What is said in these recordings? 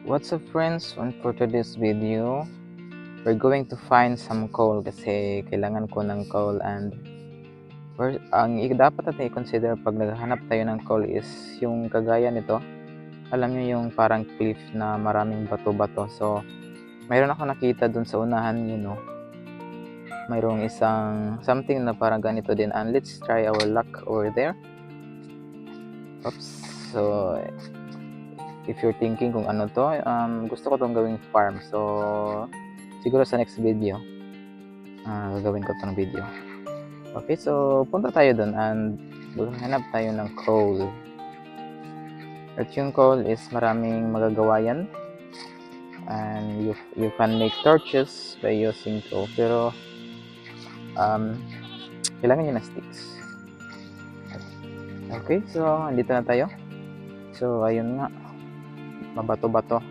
What's up friends, and for today's video, we're going to find some coal kasi kailangan ko ng coal and dapat natin i-consider pag naghahanap tayo ng coal is yung kagaya nito. Alam nyo yung parang cliff na maraming bato-bato. So, mayroon ako nakita dun sa unahan mayroong isang something na parang ganito din, and let's try our luck over there. Oops. So, if you're thinking kung ano to, gusto ko tong gawing farm. So, siguro sa next video, gagawin ko tong video. Okay, so punta tayo dun and maghanap tayo ng coal. At yung coal is maraming magagawa yan. And you can make torches by using coal. Pero, kailangan nyo ng sticks. Okay, so andito na tayo. So, ayun nga. Mabato-bato.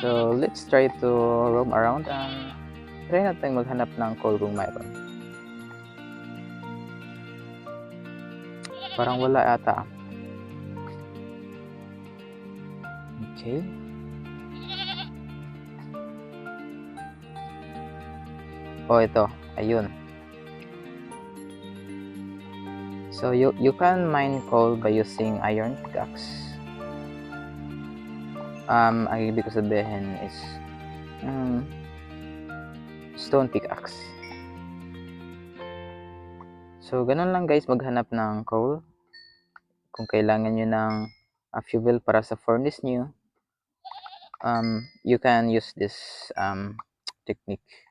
So, let's try to roam around and try natin maghanap ng coal kung mayroon. Parang wala ata. Okay. Oh, ito. Ayun. So, you can mine coal by using iron pickaxe. Ang ibig ko sabihin is stone pickaxe. So, ganun lang guys maghanap ng coal. Kung kailangan nyo ng fuel para sa furnace nyo, you can use this technique.